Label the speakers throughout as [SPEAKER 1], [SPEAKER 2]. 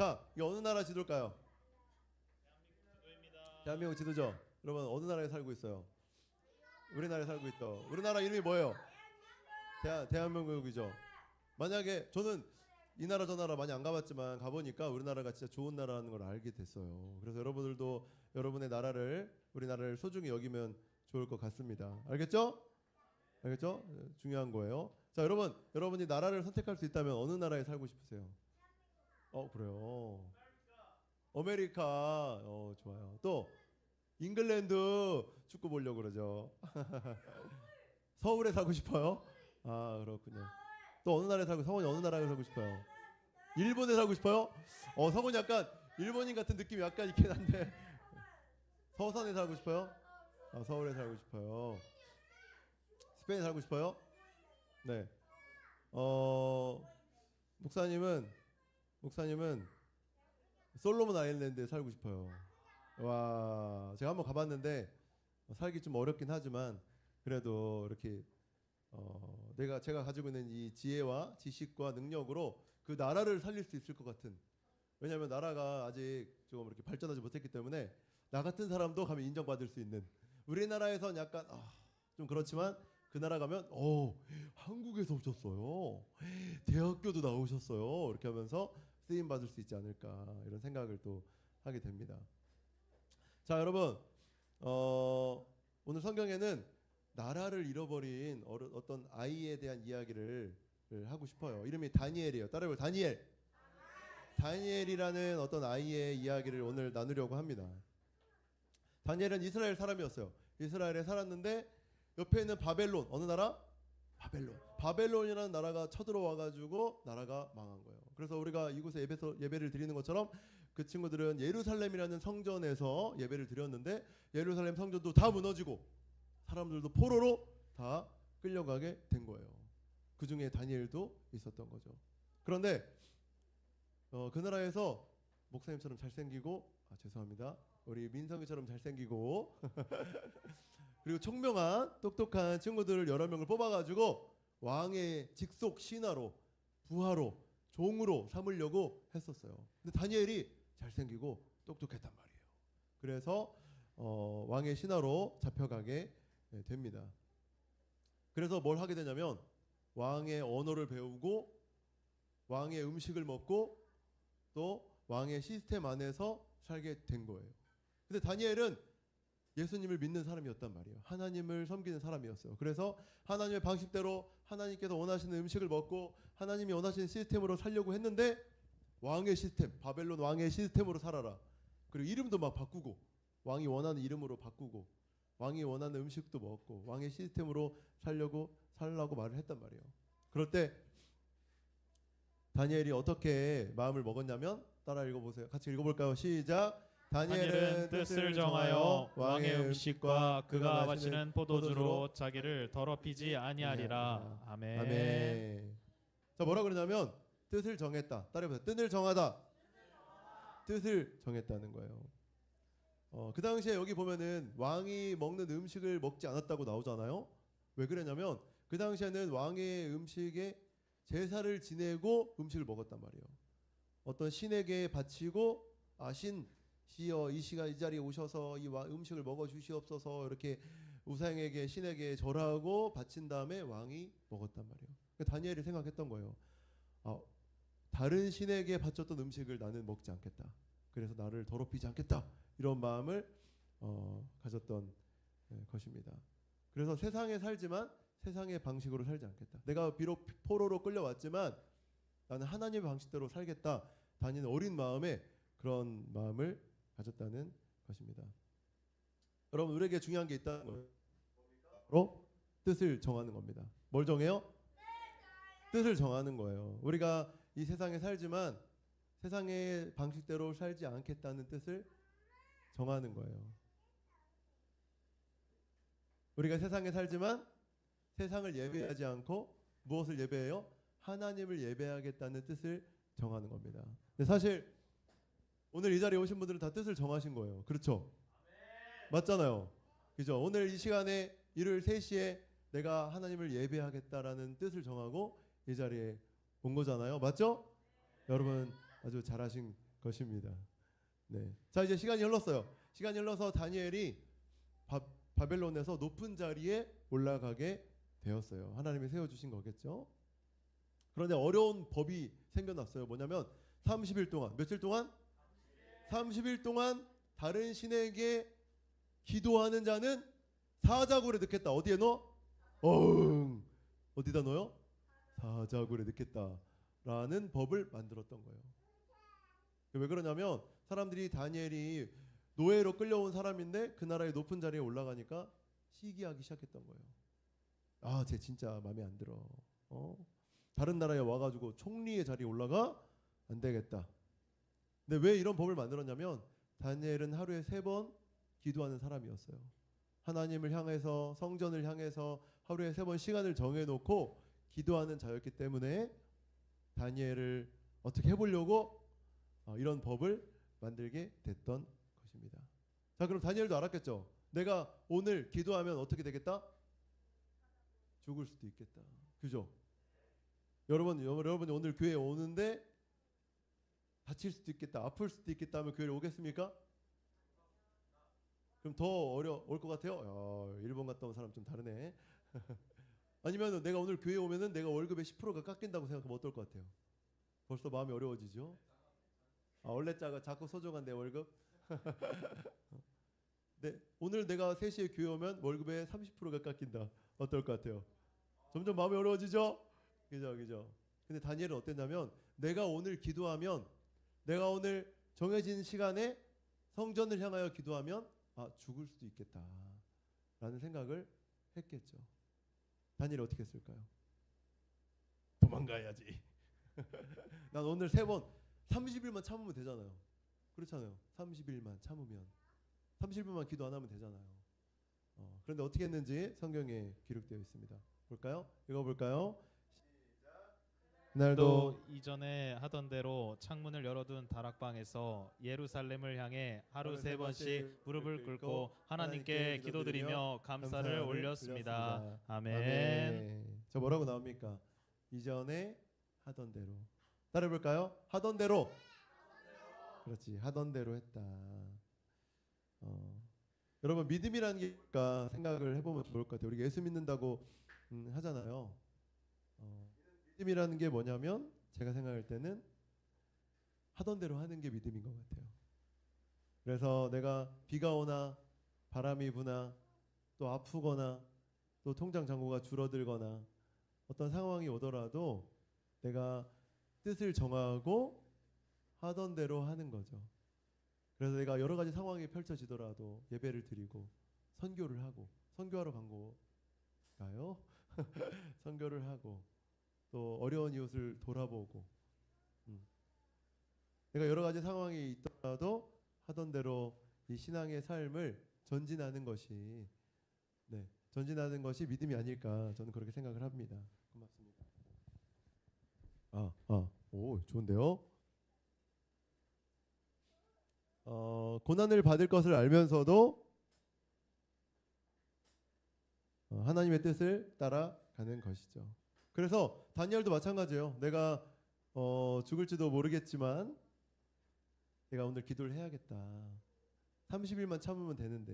[SPEAKER 1] 자, 이게 어느 나라 지도일까요?
[SPEAKER 2] 지도입니다.
[SPEAKER 1] 대한민국 지도죠. 여러분 어느 나라에 살고 있어요? 우리나라에 살고 있죠. 우리나라 이름이 뭐예요? 대한민국이죠. 만약에 저는 이 나라 저 나라 많이 안 가봤지만 가보니까 우리나라가 진짜 좋은 나라라는 걸 알게 됐어요. 그래서 여러분들도 여러분의 나라를 우리나라를 소중히 여기면 좋을 것 같습니다. 알겠죠? 알겠죠? 중요한 거예요. 자, 여러분이 나라를 선택할 수 있다면 어느 나라에 살고 싶으세요? 그래요. 아메리카. 좋아요. 또 잉글랜드 축구 보려고 그러죠. 서울에 살고 싶어요? 아, 그렇군요. 또 어느 나라에 성원이 어느 나라에 살고 싶어요? 일본에 살고 싶어요? 성원이 약간 일본인 같은 느낌이 약간 있긴 한데 서산에 살고 싶어요? 서울에 살고 싶어요. 스페인에 살고 싶어요? 네. 목사님은 솔로몬 아일랜드에 살고 싶어요. 와, 제가 한번 가봤는데 살기 좀 어렵긴 하지만 그래도 이렇게 제가 가지고 있는 이 지혜와 지식과 능력으로 그 나라를 살릴 수 있을 것 같은. 왜냐하면 나라가 아직 좀 이렇게 발전하지 못했기 때문에 나 같은 사람도 가면 인정받을 수 있는. 우리나라에선 약간 좀 그렇지만 그 나라 가면 한국에서 오셨어요. 대학교도 나오셨어요. 이렇게 하면서 쓰임 받을 수 있지 않을까 이런 생각을 또 하게 됩니다. 자, 여러분 오늘 성경에는 나라를 잃어버린 어떤 아이에 대한 이야기를 하고 싶어요. 이름이 다니엘이에요. 따라해봐요. 다니엘이라는 어떤 아이의 이야기를 오늘 나누려고 합니다. 다니엘은 이스라엘 사람이었어요. 이스라엘에 살았는데 옆에 있는 바벨론, 어느 나라? 바벨론이라는 나라가 쳐들어와 가지고 나라가 망한 거예요. 그래서 우리가 이곳에 예배를 드리는 것처럼 그 친구들은 예루살렘이라는 성전에서 예배를 드렸는데 예루살렘 성전도 다 무너지고 사람들도 포로로 다 끌려가게 된 거예요. 그 중에 다니엘도 있었던 거죠. 그런데 그 나라에서 목사님처럼 잘생기고 죄송합니다. 우리 민성이처럼 잘생기고 그리고 총명한 똑똑한 친구들을 여러 명을 뽑아가지고 왕의 직속 신하로 부하로 종으로 삼으려고 했었어요. 근데 다니엘이 잘생기고 똑똑했단 말이에요. 그래서 왕의 신하로 잡혀가게 됩니다. 그래서 뭘 하게 되냐면 왕의 언어를 배우고 왕의 음식을 먹고 또 왕의 시스템 안에서 살게 된 거예요. 근데 다니엘은 예수님을 믿는 사람이었단 말이에요. 하나님을 섬기는 사람이었어요. 그래서 하나님의 방식대로 하나님께서 원하시는 음식을 먹고 하나님이 원하시는 시스템으로 살려고 했는데 왕의 시스템, 바벨론 왕의 시스템으로 살아라. 그리고 이름도 막 바꾸고 왕이 원하는 이름으로 바꾸고 왕이 원하는 음식도 먹고 왕의 시스템으로 살라고 말을 했단 말이에요. 그럴 때 다니엘이 어떻게 마음을 먹었냐면 따라 읽어보세요. 같이 읽어볼까요? 시작. 다니엘은
[SPEAKER 2] 뜻을 정하여 왕의 음식과 그가 마시는 포도주로 자기를 더럽히지 아니하리라. 아멘.
[SPEAKER 1] 아멘. 자, 뭐라 그러냐면 뜻을 정했다. 따라해보세요. 뜻을 정하다. 뜻을 정했다는 거예요. 그 당시에 여기 보면은 왕이 먹는 음식을 먹지 않았다고 나오잖아요. 왜 그러냐면 그 당시에는 왕의 음식에 제사를 지내고 음식을 먹었단 말이에요. 어떤 신에게 바치고 신이여 이 시간 이 자리에 오셔서 이 음식을 먹어 주시옵소서 이렇게 우상에게 신에게 절하고 바친 다음에 왕이 먹었단 말이에요. 그러니까 다니엘이 생각했던 거예요. 다른 신에게 바쳤던 음식을 나는 먹지 않겠다. 그래서 나를 더럽히지 않겠다. 이런 마음을 가졌던 것입니다. 그래서 세상에 살지만 세상의 방식으로 살지 않겠다. 내가 비록 포로로 끌려왔지만 나는 하나님의 방식대로 살겠다. 다니는 어린 마음에 그런 마음을 가졌다는 것입니다. 여러분 우리에게 중요한 게 있다는 거예요. 바로 뜻을 정하는 겁니다. 뭘 정해요? 뜻을 정하는 거예요. 우리가 이 세상에 살지만 세상의 방식대로 살지 않겠다는 뜻을 정하는 거예요. 우리가 세상에 살지만 세상을 예배하지 않고 무엇을 예배해요? 하나님을 예배하겠다는 뜻을 정하는 겁니다. 근데 사실 오늘 이 자리에 오신 분들은 다 뜻을 정하신 거예요. 그렇죠? 맞잖아요. 그죠? 오늘 이 시간에 일요일 3시에 내가 하나님을 예배하겠다라는 뜻을 정하고 이 자리에 온 거잖아요. 맞죠? 여러분 아주 잘하신 것입니다. 네. 자, 이제 시간이 흘렀어요. 시간이 흘러서 다니엘이 바벨론에서 높은 자리에 올라가게 되었어요. 하나님이 세워주신 거겠죠. 그런데 어려운 법이 생겨났어요. 뭐냐면 30일 동안, 며칠 동안? 30일 동안 다른 신에게 기도하는 자는 사자굴에 넣겠다. 어디에 넣어? 어디다 넣어요? 사자굴에 넣겠다라는 법을 만들었던 거예요. 왜 그러냐면 사람들이 다니엘이 노예로 끌려온 사람인데 그 나라의 높은 자리에 올라가니까 시기하기 시작했던 거예요. 아, 쟤 진짜 마음에 안 들어. 다른 나라에 와가지고 총리의 자리에 올라가? 안 되겠다. 근데 왜 이런 법을 만들었냐면 다니엘은 하루에 3번 기도하는 사람이었어요. 하나님을 향해서, 성전을 향해서 하루에 3번 시간을 정해놓고 기도하는 자였기 때문에 다니엘을 어떻게 해보려고 이런 법을 만들게 됐던 것입니다. 자, 그럼 다니엘도 알았겠죠. 내가 오늘 기도하면 어떻게 되겠다? 죽을 수도 있겠다. 그죠? 여러분이 오늘 교회에 오는데 다칠 수도 있겠다, 아플 수도 있겠다 하면 교회에 오겠습니까? 그럼 더 어려울 것 같아요. 일본 갔다 온 사람 좀 다르네. 아니면 내가 오늘 교회에 오면은 내가 월급의 10%가 깎인다고 생각하면 어떨 것 같아요? 벌써 마음이 어려워지죠. 원래 자꾸 소중한 내 월급. 네, 오늘 내가 3시에 교회 오면 월급의 30%가 깎인다. 어떨 것 같아요? 점점 마음이 어려워지죠. 그죠. 근데 다니엘은 어땠냐면 내가 오늘 기도하면, 내가 오늘 정해진 시간에 성전을 향하여 기도하면 죽을 수도 있겠다라는 생각을 했겠죠. 다니엘이 어떻게 했을까요? 도망가야지. 난 오늘 3번 30일만 참으면 되잖아요. 그렇잖아요. 30일만 참으면, 30일만 기도 안 하면 되잖아요. 그런데 어떻게 했는지 성경에 기록되어 있습니다. 볼까요? 읽어볼까요?
[SPEAKER 2] 또 이전에 하던 대로 창문을 열어둔 다락방에서 예루살렘을 향해 하루 3번씩 무릎을 꿇고 하나님께 기도드리며 감사를 올렸습니다. 아멘.
[SPEAKER 1] 저 뭐라고 나옵니까? 이전에 하던 대로. 따라해볼까요? 하던 대로. 그렇지, 하던 대로 했다. 여러분, 믿음이라는 게 생각을 해보면 좋을 것 같아요. 우리가 예수 믿는다고 하잖아요. 믿음이라는 게 뭐냐면 제가 생각할 때는 하던 대로 하는 게 믿음인 것 같아요. 그래서 내가 비가 오나 바람이 부나 또 아프거나 또 통장 잔고가 줄어들거나 어떤 상황이 오더라도 내가 뜻을 정하고 하던 대로 하는 거죠. 그래서 내가 여러 가지 상황이 펼쳐지더라도 예배를 드리고 선교를 하고, 선교하러 간 거가요? 선교를 하고 또 어려운 이웃을 돌아보고, 내가 여러 가지 상황이 있더라도 하던 대로 이 신앙의 삶을 전진하는 것이, 전진하는 것이 믿음이 아닐까, 저는 그렇게 생각을 합니다. 고맙습니다. 오, 좋은데요. 고난을 받을 것을 알면서도 하나님의 뜻을 따라가는 것이죠. 그래서 다니엘도 마찬가지예요. 내가 죽을지도 모르겠지만 내가 오늘 기도를 해야겠다. 30일만 참으면 되는데.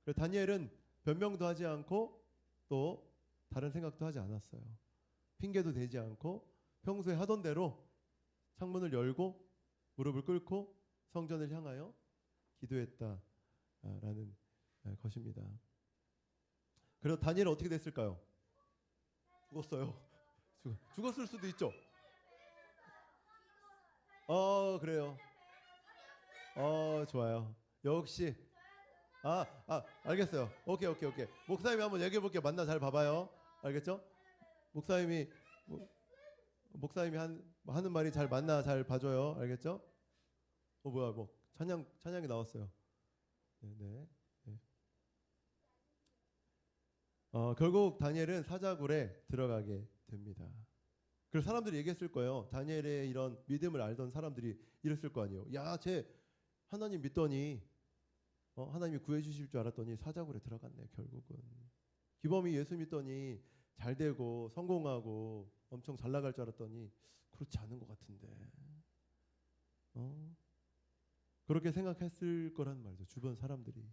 [SPEAKER 1] 그래서 다니엘은 변명도 하지 않고 또 다른 생각도 하지 않았어요. 핑계도 대지 않고 평소에 하던 대로 창문을 열고 무릎을 꿇고 성전을 향하여 기도했다라는 것입니다. 그래서 다니엘은 어떻게 됐을까요? 죽었어요. 죽었을 수도 있죠. 그래요. 좋아요. 역시. 알겠어요. 오케이. 목사님이 한번 얘기해 볼게요. 만나 잘 봐봐요. 알겠죠? 목사님이 하는 말이 잘 맞나 잘 봐줘요. 알겠죠? 뭐야, 찬양이 나왔어요. 네. 결국 다니엘은 사자굴에 들어가게 됩니다. 그래서 사람들이 얘기했을 거예요. 다니엘의 이런 믿음을 알던 사람들이 이랬을 거 아니에요. 야, 쟤 하나님 믿더니 하나님이 구해주실 줄 알았더니 사자굴에 들어갔네. 결국은 기범이 예수 믿더니 잘 되고 성공하고 엄청 잘 나갈 줄 알았더니 그렇지 않은 것 같은데. 그렇게 생각했을 거란 말이죠. 주변 사람들이.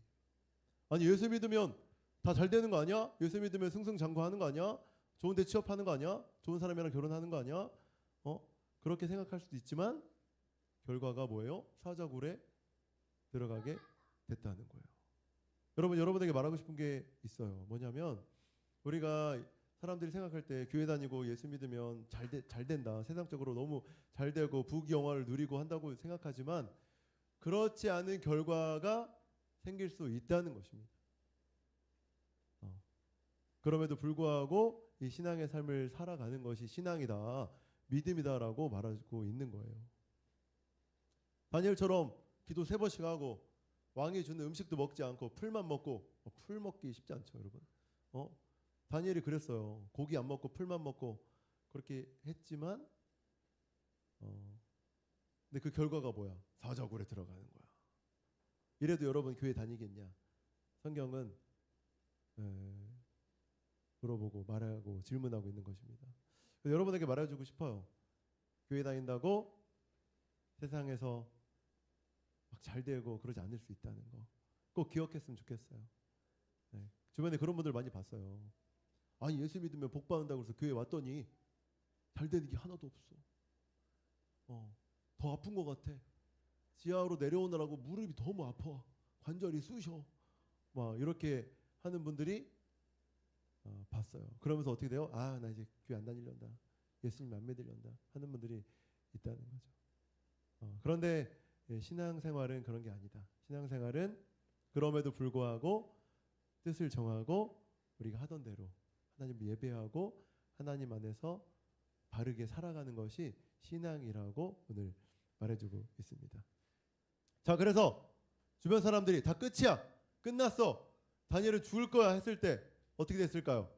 [SPEAKER 1] 아니 예수 믿으면 다 잘 되는 거 아니야? 예수 믿으면 승승장구하는 거 아니야? 좋은 데 취업하는 거 아니야? 좋은 사람이랑 결혼하는 거 아니야? 그렇게 생각할 수도 있지만 결과가 뭐예요? 사자굴에 들어가게 됐다는 거예요. 여러분, 여러분에게 말하고 싶은 게 있어요. 뭐냐면 우리가 사람들이 생각할 때 교회 다니고 예수 믿으면 잘 된다. 세상적으로 너무 잘 되고 부귀영화를 누리고 한다고 생각하지만 그렇지 않은 결과가 생길 수 있다는 것입니다. 그럼에도 불구하고 이 신앙의 삶을 살아가는 것이 신앙이다, 믿음이다라고 말하고 있는 거예요. 다니엘처럼 기도 3번씩 하고 왕이 주는 음식도 먹지 않고 풀만 먹고, 풀 먹기 쉽지 않죠, 여러분. 다니엘이 그랬어요. 고기 안 먹고 풀만 먹고 그렇게 했지만 근데 그 결과가 뭐야? 사자굴에 들어가는 거야. 이래도 여러분 교회 다니겠냐? 성경은 물어보고 말하고 질문하고 있는 것입니다. 여러분에게 말해주고 싶어요. 교회 다닌다고 세상에서 막 잘 되고 그러지 않을 수 있다는 거 꼭 기억했으면 좋겠어요. 주변에 그런 분들 많이 봤어요. 아니 예수 믿으면 복 받는다고 해서 교회 왔더니 잘 되는 게 하나도 없어. 더 아픈 것 같아. 지하로 내려오느라고 무릎이 너무 아파. 관절이 쑤셔. 막 이렇게 하는 분들이 봤어요. 그러면서 어떻게 돼요? 아, 나 이제 교회 안 다니려다. 예수님 안 믿으려다 하는 분들이 있다는 거죠. 그런데 신앙생활은 그런 게 아니다. 신앙생활은 그럼에도 불구하고 뜻을 정하고 우리가 하던 대로 하나님 예배하고 하나님 안에서 바르게 살아가는 것이 신앙이라고 오늘 말해주고 있습니다. 자, 그래서 주변 사람들이 다 끝이야, 끝났어, 다니엘은 죽을 거야 했을 때 어떻게 됐을까요?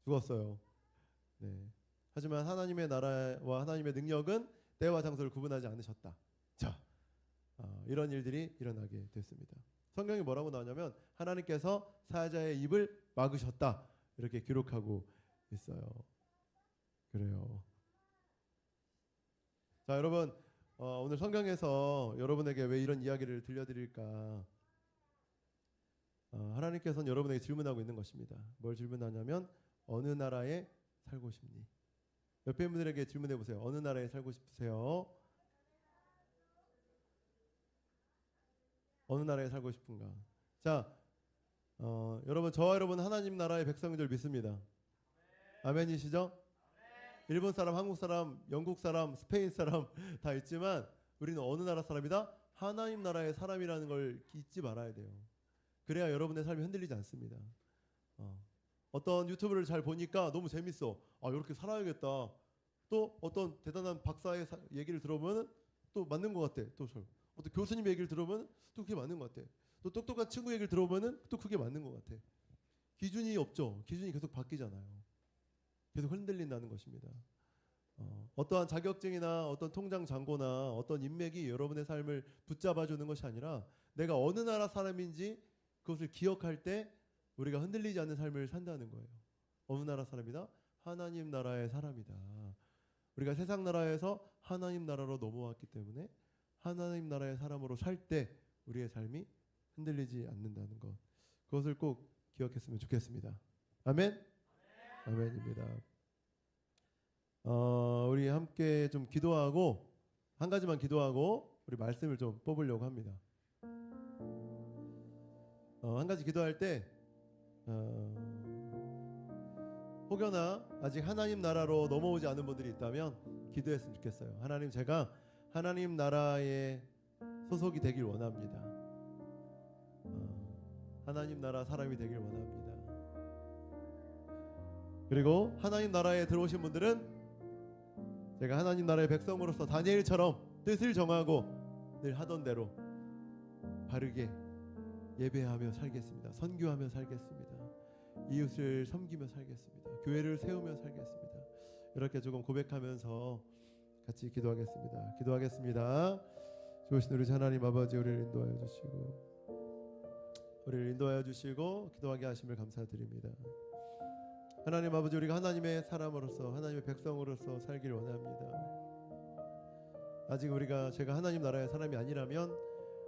[SPEAKER 1] 죽었어요. 네. 하지만 하나님의 나라와 하나님의 능력은 때와 장소를 구분하지 않으셨다. 자, 이런 일들이 일어나게 됐습니다. 성경이 뭐라고 나오냐면 하나님께서 사자의 입을 막으셨다, 이렇게 기록하고 있어요. 그래요. 자, 여러분, 오늘 성경에서 여러분에게 왜 이런 이야기를 들려드릴까? 하나님께서는 여러분에게 질문하고 있는 것입니다. 뭘 질문하냐면 어느 나라에 살고 싶니? 옆에 분들에게 질문해 보세요. 어느 나라에 살고 싶으세요? 어느 나라에 살고 싶은가? 자, 여러분, 저와 여러분 하나님 나라의 백성인 줄 믿습니다. 아멘이시죠? 일본 사람, 한국 사람, 영국 사람, 스페인 사람 다 있지만 우리는 어느 나라 사람이다? 하나님 나라의 사람이라는 걸 잊지 말아야 돼요. 그래야 여러분의 삶이 흔들리지 않습니다. 어떤 유튜브를 잘 보니까 너무 재밌어. 이렇게 살아야겠다. 또 어떤 대단한 박사의 얘기를 들어보면 또 맞는 것 같아. 또 어떤 교수님 얘기를 들어보면 또 그게 맞는 것 같아. 또 똑똑한 친구 얘기를 들어보면 또 그게 맞는 것 같아. 기준이 없죠. 기준이 계속 바뀌잖아요. 계속 흔들린다는 것입니다. 어떠한 자격증이나 어떤 통장 잔고나 어떤 인맥이 여러분의 삶을 붙잡아주는 것이 아니라 내가 어느 나라 사람인지 그것을 기억할 때 우리가 흔들리지 않는 삶을 산다는 거예요. 어느 나라 사람이다? 하나님 나라의 사람이다. 우리가 세상 나라에서 하나님 나라로 넘어왔기 때문에 하나님 나라의 사람으로 살 때 우리의 삶이 흔들리지 않는다는 것, 그것을 꼭 기억했으면 좋겠습니다. 아멘? 아멘입니다. 우리 함께 좀 기도하고 한 가지만 기도하고 우리 말씀을 좀 뽑으려고 합니다. 한 가지 기도할 때 혹여나 아직 하나님 나라로 넘어오지 않은 분들이 있다면 기도했으면 좋겠어요. 하나님, 제가 하나님 나라에 소속이 되길 원합니다. 하나님 나라 사람이 되길 원합니다. 그리고 하나님 나라에 들어오신 분들은 제가 하나님 나라의 백성으로서 다니엘처럼 뜻을 정하고 늘 하던 대로 바르게 예배하며 살겠습니다. 선교하며 살겠습니다. 이웃을 섬기며 살겠습니다. 교회를 세우며 살겠습니다. 이렇게 조금 고백하면서 같이 기도하겠습니다. 기도하겠습니다. 좋으신 우리 하나님 아버지, 우리를 인도하여 주시고 기도하게 하심을 감사드립니다. 하나님 아버지, 우리가 하나님의 사람으로서 하나님의 백성으로서 살길 원합니다. 아직 제가 하나님 나라의 사람이 아니라면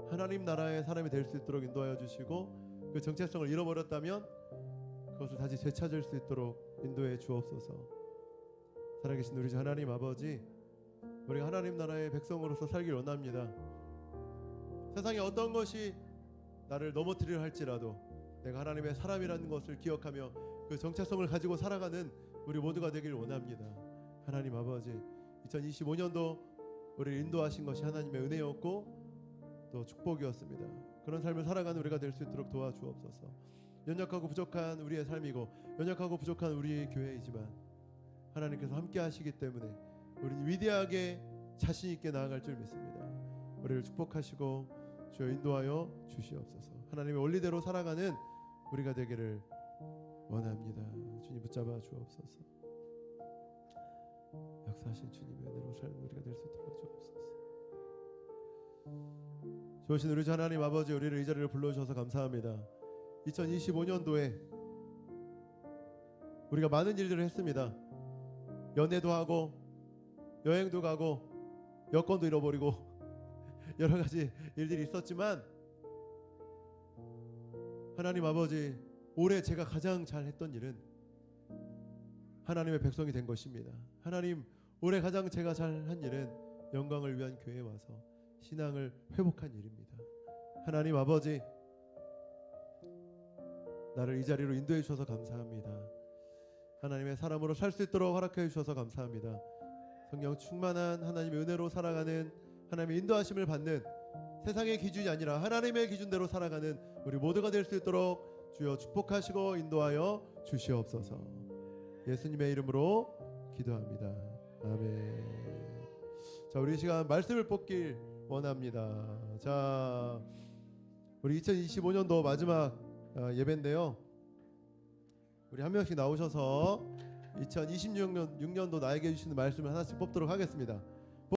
[SPEAKER 1] 하나님 나라의 사람이 될 수 있도록 인도하여 주시고, 그 정체성을 잃어버렸다면 그것을 다시 되찾을 수 있도록 인도해 주옵소서. 살아계신 우리 주 하나님 아버지, 우리가 하나님 나라의 백성으로서 살길 원합니다. 세상에 어떤 것이 나를 넘어뜨리려 할지라도 내가 하나님의 사람이라는 것을 기억하며 그 정체성을 가지고 살아가는 우리 모두가 되길 원합니다. 하나님 아버지, 2025년도 우리를 인도하신 것이 하나님의 은혜였고 또 축복이었습니다. 그런 삶을 살아가는 우리가 될 수 있도록 도와주옵소서. 연약하고 부족한 우리의 삶이고 연약하고 부족한 우리의 교회이지만 하나님께서 함께 하시기 때문에 우리는 위대하게 자신 있게 나아갈 줄 믿습니다. 우리를 축복하시고 주여 인도하여 주시옵소서. 하나님의 원리대로 살아가는 우리가 되기를 원합니다. 주님 붙잡아 주옵소서. 역사하신 주님의 은혜로 사는 우리가 될 수 있도록 주옵소서. 좋으신 우리 주 하나님 아버지, 우리를 이 자리를 불러주셔서 감사합니다. 2025년도에 우리가 많은 일들을 했습니다. 연애도 하고 여행도 가고 여권도 잃어버리고 여러 가지 일들이 있었지만 하나님 아버지, 올해 제가 가장 잘했던 일은 하나님의 백성이 된 것입니다. 하나님, 올해 가장 제가 잘한 일은 영광을 위한 교회에 와서 신앙을 회복한 일입니다. 하나님 아버지, 나를 이 자리로 인도해 주셔서 감사합니다. 하나님의 사람으로 살 수 있도록 허락해 주셔서 감사합니다. 성령 충만한 하나님의 은혜로 살아가는, 하나님의 인도하심을 받는, 세상의 기준이 아니라 하나님의 기준대로 살아가는 우리 모두가 될 수 있도록 주여 축복하시고 인도하여 주시옵소서. 예수님의 이름으로 기도합니다. 아멘. 자, 우리 이 시간 말씀을 뽑길 원합니다. 자, 우리 2025년도 마지막 예배인데요. 우리 한 명씩 나오셔서 2026년도 나에게 주시는 말씀을 하나씩 뽑도록 하겠습니다.